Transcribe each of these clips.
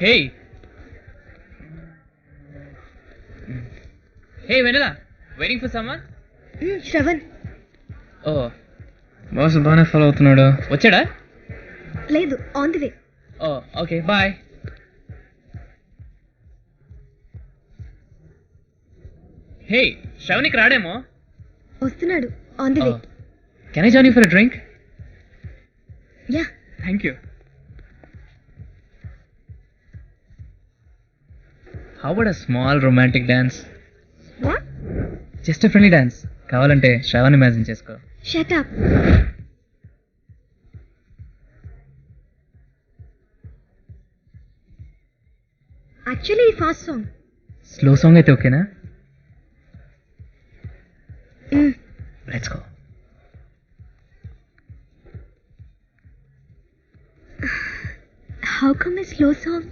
Hey. Hey, Vanilla. Waiting for someone? Shravan. Oh. Boss బాగానే follow అవుతున్నాడు. వచ్చాడా? లేదు, on the way. Oh, okay. Bye. Hey, శ్రవణికి రాడేమో? వస్తున్నాడు, on the way. Can I join you for a drink? Yeah. Thank you. How about a small romantic dance? What? Just a friendly dance. కావాలంటే Shravan imagine చేసుకో. Shut up. Actually, fast song. Slow song అయితే ఓకేనా? Let's go. How come a slow song?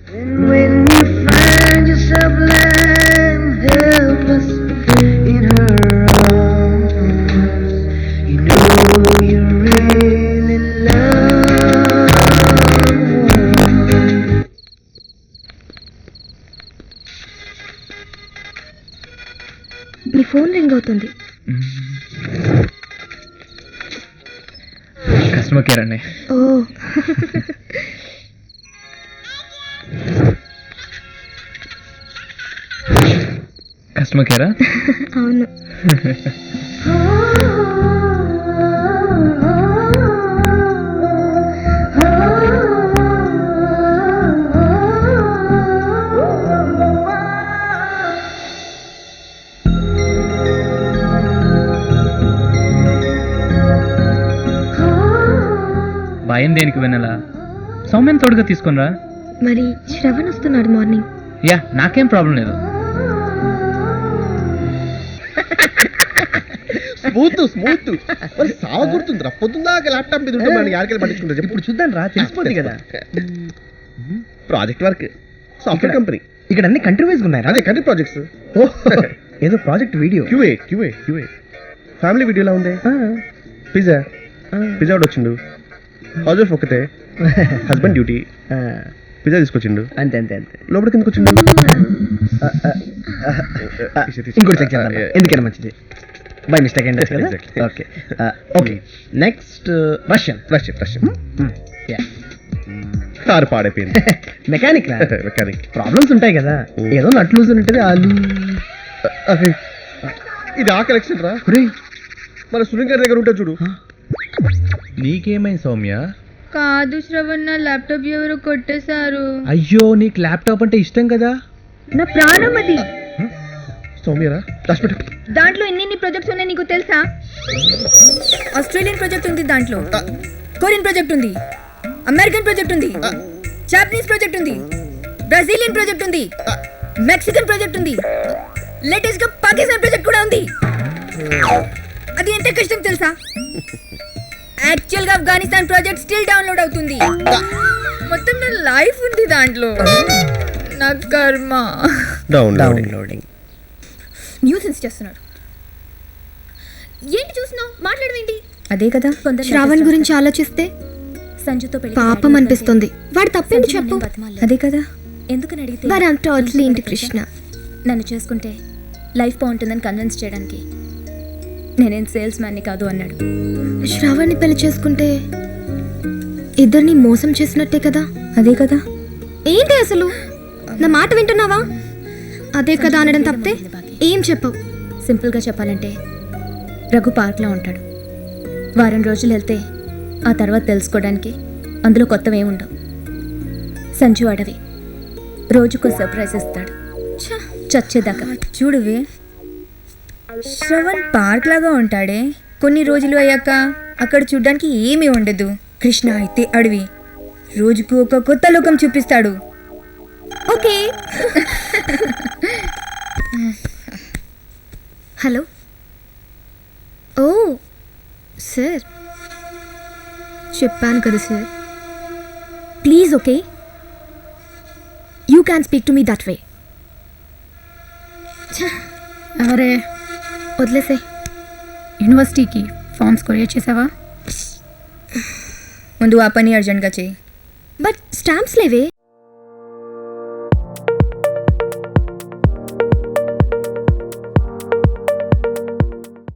When you find yourself lying helpless in her arms, you know you really love her. Me phone ring అవుతుంది. Customer care అండి. ఓ. Customer కేరా? అవును. భయం దేనికి వెన్నెలా? సౌమ్యం తోడుగా తీసుకునిరా. మరి శ్రవణ్ వస్తున్నాడు మార్నింగ్. యా, నాకేం ప్రాబ్లం లేదు. స్మూత్ మరి సావ గుర్తుందిరా. పొద్దున్నాక ల్యాప్టాప్ మీద ఉంటే మనం యాడికెళ్ళి పట్టించుకుంటారు. ఇప్పుడు చూద్దాం రా, తెలిసిపోద్ది కదా. Project work, software company. ఇక్కడ అన్ని కంట్రీ వైజ్ ఉన్నాయి. అదే కంట్రీ ప్రాజెక్ట్స్. ఏదో ప్రాజెక్ట్ వీడియో. క్యూఏ ఫ్యామిలీ వీడియోలా ఉంది. పిజ్జా ఒకటి వచ్చిండు. హౌస్ వైఫ్ ఒకతే, హస్బెండ్ డ్యూటీ. పిజ్జా తీసుకొచ్చిండు. అంతే లోపలికి ఎందుకు వచ్చిండు? ఇంకోటి చెక్ చేద్దాం, ఎందుకైనా మంచిది. బై మిస్టేక్ ఏంటి కదా. Okay okay. Next Russian. Car పాడైపోయింది. Mechanic mechanic. ప్రాబ్లమ్స్ ఉంటాయి కదా, ఏదో నట్ లూజ్ ఉంటుంది. ఆలు ఇది ఆ కలెక్షన్ రా. మన సునీల్ గారి దగ్గర ఉంటే చూడు. నీకేమైంది సౌమ్య? కాదు శ్రవణ్, నా ల్యాప్టాప్ ఎవరు కొట్టేశారు. అయ్యో, నీకు ల్యాప్టాప్ అంటే ఇష్టం కదా. నా ప్రాణం అది. సౌమ్యరా దాచిపెట్టు. దాంట్లో ఎన్ని ప్రాజెక్ట్స్ ఉన్నాయి నీకు తెలుసా? ఆస్ట్రేలియన్ ప్రాజెక్ట్ ఉంది, దాంట్లో కొరియన్ ప్రాజెక్ట్ ఉంది, అమెరికన్ ప్రాజెక్ట్ ఉంది, జాపనీస్ ప్రాజెక్ట్ ఉంది, బ్రెజిలియన్ ప్రాజెక్ట్ ఉంది, మెక్సికన్ ప్రాజెక్ట్ ఉంది, లేటెస్ట్ గా పాకిస్తాన్ ప్రాజెక్ట్ కూడా ఉంది. అది ఎంత కష్టం తెలుసా? యాక్చువల్ గా ఆఫ్ఘనిస్తాన్ ప్రాజెక్ట్ స్టిల్ డౌన్లోడ్ అవుతుంది. మొత్తం నా లైఫ్ ఉంది దాంట్లో. నా కర్మ. డౌన్లోడింగ్. న్యూసెన్స్ చేస్తున్నారు. ఏంటి చూస్తున్నావు? మాట్లాడవేంటి? అదే కదా, శ్రావణ్ గురించి ఆలోచిస్తే సంజుతో పాపం అనిపిస్తుంది. వాడు తప్పేంటి చెప్పు? అదే కదా, ఎందుకని అడిగితే వాడు అంత టోటలీ ఇంటి కృష్ణ. నన్ను చేసుకుంటే లైఫ్ బాగుంటుందని కన్విన్స్ చేయడానికి నేనేం సేల్స్ మ్యాన్ని కాదు అన్నాడు. శ్రావణ్ని పెళ్లి చేసుకుంటే ఇద్దరిని మోసం చేసినట్టే కదా. అదే కదా. ఏంటి అసలు? నా మాట వింటున్నావా? అదే కదా అనడం తప్పితే ఏం చెప్పవు. సింపుల్గా చెప్పాలంటే రఘు పార్క్లో ఉంటాడు. వారం రోజులు వెళ్తే ఆ తర్వాత తెలుసుకోవడానికి అందులో కొత్తవేం ఉండవు. సంజు అడవి, రోజుకో సర్ప్రైజ్ ఇస్తాడు చచ్చేదాకా. చూడువే, శ్రవణ్ పార్క్ లాగా ఉంటాడే, కొన్ని రోజులు అయ్యాక అక్కడ చూడ్డానికి ఏమీ ఉండదు. కృష్ణ అయితే అడవి, రోజుకు ఒక కొత్త లోకం చూపిస్తాడు. ఓకే. హలో. ఓ సార్, చెప్పాను కదా sir. Please okay, you can speak to me that way. అరే వదిలేసే. యూనివర్సిటీకి ఫార్మ్స్ కొరియర్ చేసావా? ముందు ఆ పని అర్జెంట్గా చేయి. బట్ స్టాంప్స్ లేవే.